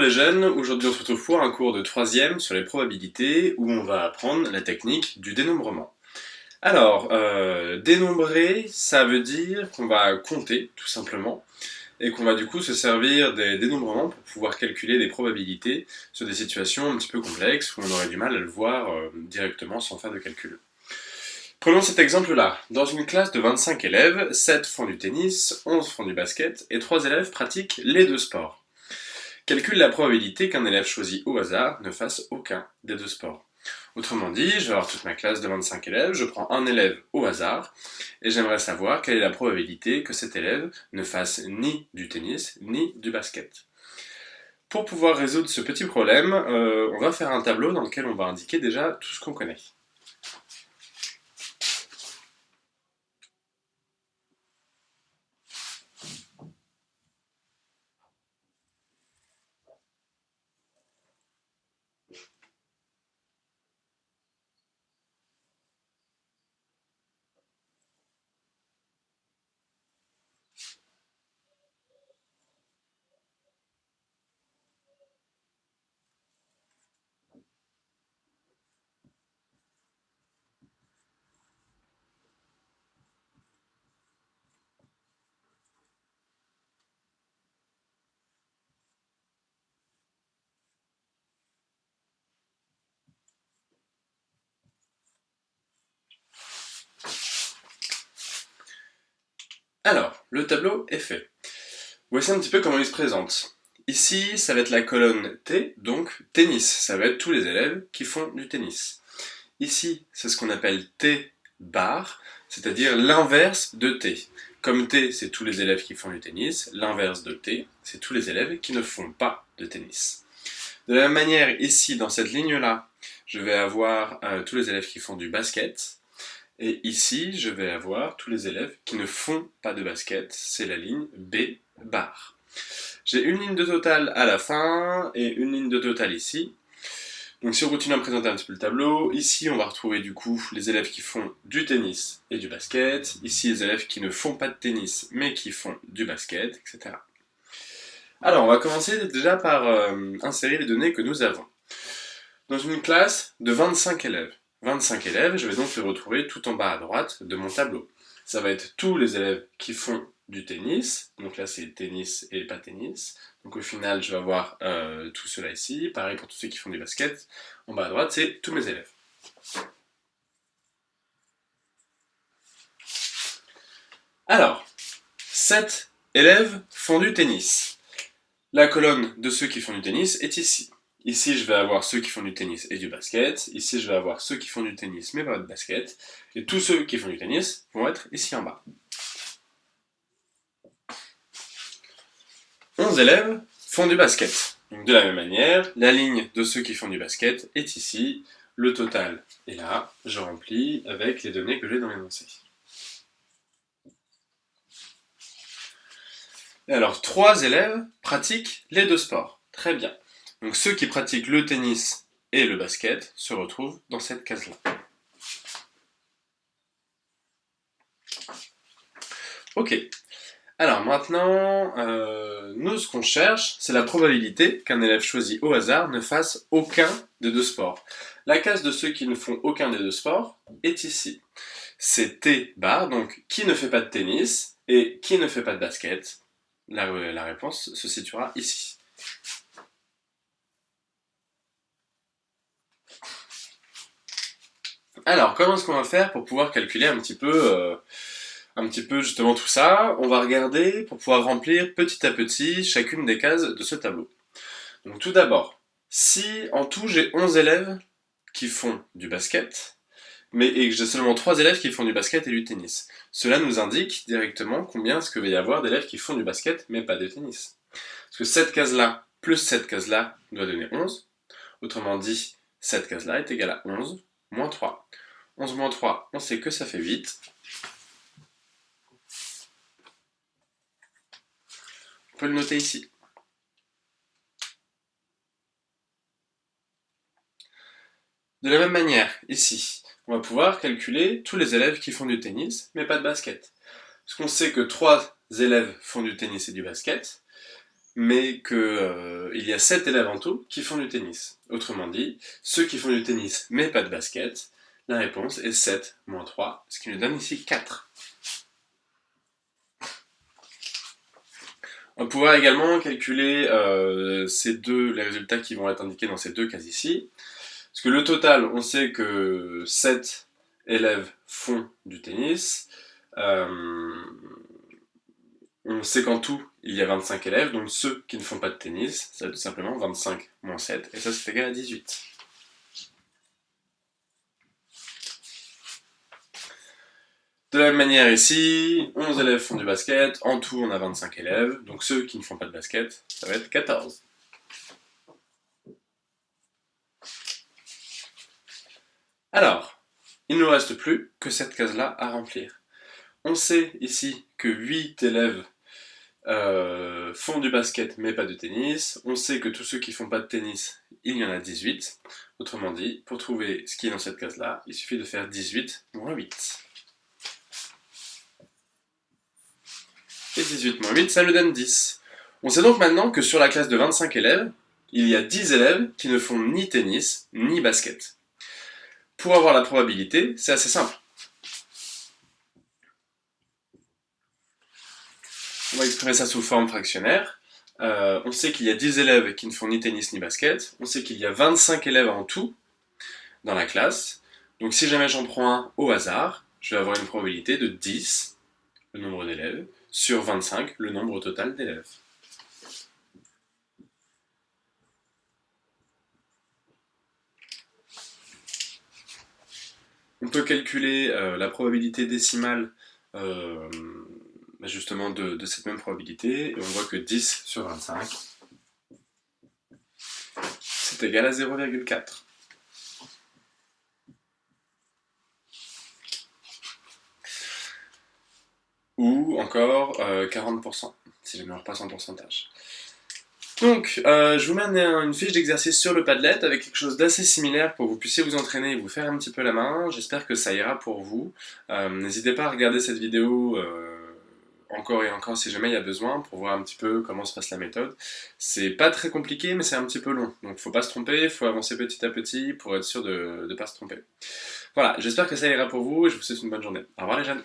les jeunes, aujourd'hui on se retrouve pour un cours de 3e sur les probabilités où on va apprendre la technique du dénombrement. Alors, dénombrer, ça veut dire qu'on va compter tout simplement et qu'on va du coup se servir des dénombrements pour pouvoir calculer des probabilités sur des situations un petit peu complexes où on aurait du mal à le voir directement sans faire de calcul. Prenons cet exemple-là. Dans une classe de 25 élèves, 7 font du tennis, 11 font du basket et 3 élèves pratiquent les deux sports. Calcule la probabilité qu'un élève choisi au hasard ne fasse aucun des deux sports. Autrement dit, je vais avoir toute ma classe de 25 élèves, je prends un élève au hasard, et j'aimerais savoir quelle est la probabilité que cet élève ne fasse ni du tennis, ni du basket. Pour pouvoir résoudre ce petit problème, on va faire un tableau dans lequel on va indiquer déjà tout ce qu'on connaît. Alors, le tableau est fait. Voici un petit peu comment il se présente. Ici, ça va être la colonne T, donc tennis. Ça va être tous les élèves qui font du tennis. Ici, c'est ce qu'on appelle T bar, c'est-à-dire l'inverse de T. Comme T, c'est tous les élèves qui font du tennis, l'inverse de T, c'est tous les élèves qui ne font pas de tennis. De la même manière, ici, dans cette ligne-là, je vais avoir tous les élèves qui font du basket, et ici, je vais avoir tous les élèves qui ne font pas de basket, c'est la ligne B bar. J'ai une ligne de total à la fin, et une ligne de total ici. Donc si on continue à présenter un petit peu le tableau, ici on va retrouver du coup les élèves qui font du tennis et du basket, ici les élèves qui ne font pas de tennis mais qui font du basket, etc. Alors on va commencer déjà par insérer les données que nous avons. Dans une classe de 25 élèves. 25 élèves, je vais donc les retrouver tout en bas à droite de mon tableau. Ça va être tous les élèves qui font du tennis, donc là c'est tennis et pas tennis. Donc au final je vais avoir tout cela ici, pareil pour tous ceux qui font du basket. En bas à droite c'est tous mes élèves. Alors, 7 élèves font du tennis. La colonne de ceux qui font du tennis est ici. Ici, je vais avoir ceux qui font du tennis et du basket. Ici, je vais avoir ceux qui font du tennis mais pas de basket. Et tous ceux qui font du tennis vont être ici en bas. 11 élèves font du basket. Donc, de la même manière, la ligne de ceux qui font du basket est ici. Le total est là. Je remplis avec les données que j'ai dans l'énoncé. Et alors, 3 élèves pratiquent les deux sports. Très bien. Donc ceux qui pratiquent le tennis et le basket se retrouvent dans cette case-là. Ok. Alors maintenant, nous ce qu'on cherche, c'est la probabilité qu'un élève choisi au hasard ne fasse aucun des deux sports. La case de ceux qui ne font aucun des deux sports est ici. C'est T bar, donc qui ne fait pas de tennis et qui ne fait pas de basket. La réponse se situera ici. Alors, comment est-ce qu'on va faire pour pouvoir calculer un petit peu justement tout ça? On va regarder pour pouvoir remplir petit à petit chacune des cases de ce tableau. Donc tout d'abord, si en tout j'ai 11 élèves qui font du basket, et que j'ai seulement 3 élèves qui font du basket et du tennis, cela nous indique directement combien est-ce qu'il va y avoir d'élèves qui font du basket mais pas de tennis. Parce que cette case-là plus cette case-là doit donner 11. Autrement dit, cette case-là est égale à 11 moins 3. 11 moins 3, on sait que ça fait 8. On peut le noter ici. De la même manière, ici, on va pouvoir calculer tous les élèves qui font du tennis, mais pas de basket. Parce qu'on sait que 3 élèves font du tennis et du basket, mais qu'il y a 7 élèves en tout qui font du tennis. Autrement dit, ceux qui font du tennis mais pas de basket, la réponse est 7 moins 3, ce qui nous donne ici 4. On va pouvoir également calculer les résultats qui vont être indiqués dans ces deux cas ici. Parce que le total, on sait que 7 élèves font du tennis. On sait qu'en tout, il y a 25 élèves, donc ceux qui ne font pas de tennis, c'est tout simplement 25 moins 7, et ça c'est égal à 18. De la même manière ici, 11 élèves font du basket, en tout on a 25 élèves, donc ceux qui ne font pas de basket, ça va être 14. Alors, il ne nous reste plus que cette case-là à remplir. On sait ici que 8 élèves font du basket mais pas de tennis. On sait que tous ceux qui font pas de tennis, il y en a 18. Autrement dit, pour trouver ce qui est dans cette case-là, il suffit de faire 18 moins 8. Et 18 moins 8, ça nous donne 10. On sait donc maintenant que sur la classe de 25 élèves, il y a 10 élèves qui ne font ni tennis ni basket. Pour avoir la probabilité, c'est assez simple. On va exprimer ça sous forme fractionnaire. On sait qu'il y a 10 élèves qui ne font ni tennis ni basket. On sait qu'il y a 25 élèves en tout dans la classe. Donc si jamais j'en prends un au hasard, je vais avoir une probabilité de 10, le nombre d'élèves, sur 25, le nombre total d'élèves. On peut calculer la probabilité décimale justement de cette même probabilité, et on voit que 10 sur 25, c'est égal à 0,4. Ou encore 40%, si je ne me repasse en pourcentage. Donc, je vous mets une fiche d'exercice sur le Padlet avec quelque chose d'assez similaire pour que vous puissiez vous entraîner et vous faire un petit peu la main. J'espère que ça ira pour vous. N'hésitez pas à regarder cette vidéo encore et encore si jamais il y a besoin pour voir un petit peu comment se passe la méthode. C'est pas très compliqué mais c'est un petit peu long. Donc faut pas se tromper, il faut avancer petit à petit pour être sûr de ne pas se tromper. Voilà, j'espère que ça ira pour vous et je vous souhaite une bonne journée. Au revoir les jeunes.